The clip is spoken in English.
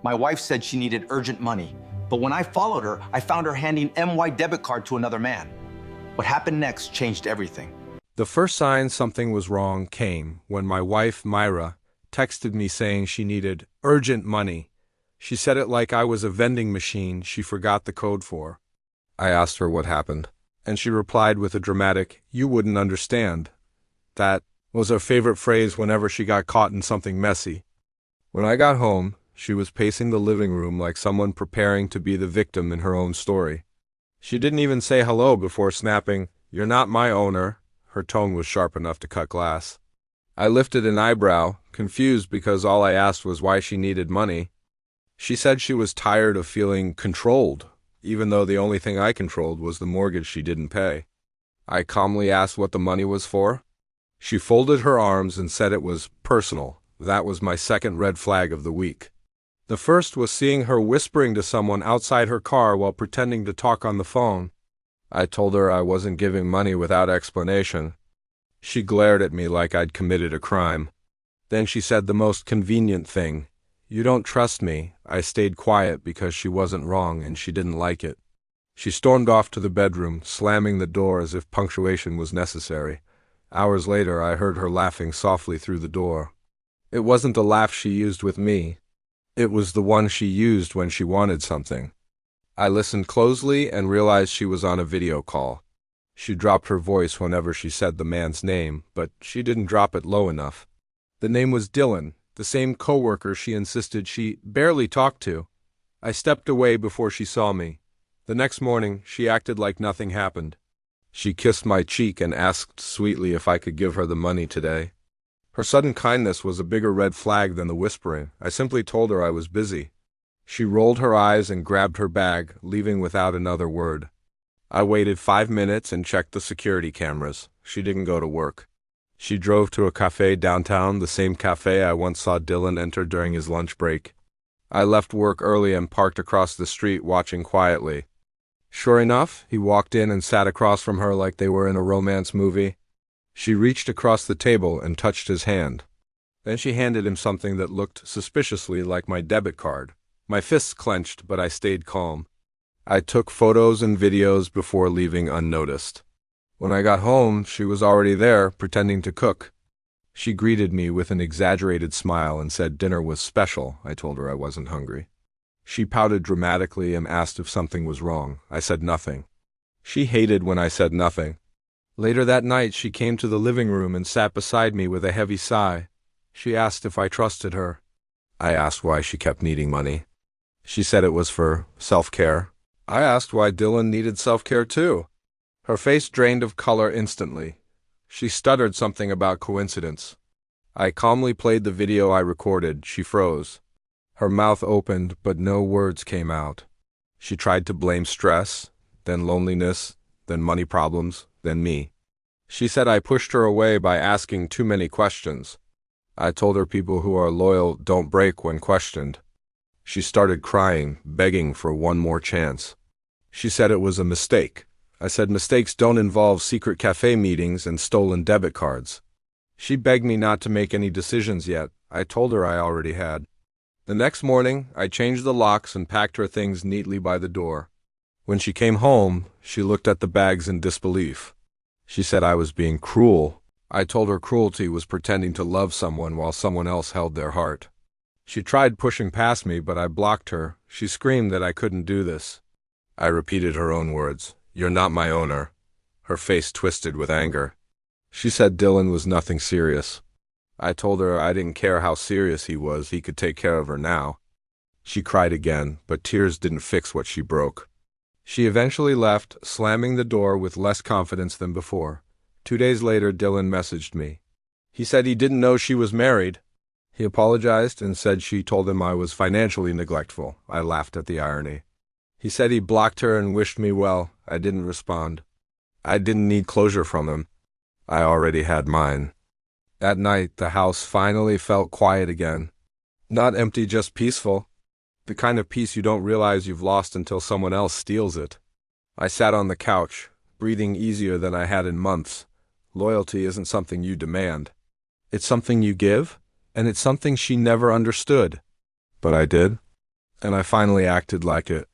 My wife said she needed urgent money, but when I followed her, I found her handing MY debit card to another man. What happened next changed everything. The first sign something was wrong came when my wife, Myra, texted me saying she needed urgent money. She said it like I was a vending machine she forgot the code for. I asked her what happened, and she replied with a dramatic, "You wouldn't understand." That was her favorite phrase whenever she got caught in something messy. When I got home, she was pacing the living room like someone preparing to be the victim in her own story. She didn't even say hello before snapping, "You're not my owner." Her tone was sharp enough to cut glass. I lifted an eyebrow, confused because all I asked was why she needed money. She said she was tired of feeling controlled, even though the only thing I controlled was the mortgage she didn't pay. I calmly asked what the money was for. She folded her arms and said it was personal. That was my second red flag of the week. The first was seeing her whispering to someone outside her car while pretending to talk on the phone. I told her I wasn't giving money without explanation. She glared at me like I'd committed a crime. Then she said the most convenient thing. "You don't trust me." I stayed quiet because she wasn't wrong and she didn't like it. She stormed off to the bedroom, slamming the door as if punctuation was necessary. Hours later, I heard her laughing softly through the door. It wasn't the laugh she used with me. It was the one she used when she wanted something. I listened closely and realized she was on a video call. She dropped her voice whenever she said the man's name, but she didn't drop it low enough. The name was Dylan, the same coworker she insisted she barely talked to. I stepped away before she saw me. The next morning, she acted like nothing happened. She kissed my cheek and asked sweetly if I could give her the money today. Her sudden kindness was a bigger red flag than the whispering. I simply told her I was busy. She rolled her eyes and grabbed her bag, leaving without another word. I waited 5 minutes and checked the security cameras. She didn't go to work. She drove to a cafe downtown, the same cafe I once saw Dylan enter during his lunch break. I left work early and parked across the street, watching quietly. Sure enough, he walked in and sat across from her like they were in a romance movie. She reached across the table and touched his hand. Then she handed him something that looked suspiciously like my debit card. My fists clenched, but I stayed calm. I took photos and videos before leaving unnoticed. When I got home, she was already there, pretending to cook. She greeted me with an exaggerated smile and said dinner was special. I told her I wasn't hungry. She pouted dramatically and asked if something was wrong. I said nothing. She hated when I said nothing. Later that night, she came to the living room and sat beside me with a heavy sigh. She asked if I trusted her. I asked why she kept needing money. She said it was for self-care. I asked why Dylan needed self-care too. Her face drained of color instantly. She stuttered something about coincidence. I calmly played the video I recorded. She froze. Her mouth opened, but no words came out. She tried to blame stress, then loneliness, then money problems, then me. She said I pushed her away by asking too many questions. I told her people who are loyal don't break when questioned. She started crying, begging for one more chance. She said it was a mistake. I said mistakes don't involve secret cafe meetings and stolen debit cards. She begged me not to make any decisions yet. I told her I already had. The next morning, I changed the locks and packed her things neatly by the door. When she came home, she looked at the bags in disbelief. She said I was being cruel. I told her cruelty was pretending to love someone while someone else held their heart. She tried pushing past me, but I blocked her. She screamed that I couldn't do this. I repeated her own words. "You're not my owner." Her face twisted with anger. She said Dylan was nothing serious. I told her I didn't care how serious he was, he could take care of her now. She cried again, but tears didn't fix what she broke. She eventually left, slamming the door with less confidence than before. 2 days later, Dylan messaged me. He said he didn't know she was married. He apologized and said she told him I was financially neglectful. I laughed at the irony. He said he blocked her and wished me well. I didn't respond. I didn't need closure from him. I already had mine. That night, the house finally felt quiet again. Not empty, just peaceful. The kind of peace you don't realize you've lost until someone else steals it. I sat on the couch, breathing easier than I had in months. Loyalty isn't something you demand. It's something you give, and it's something she never understood. But I did. and I finally acted like it.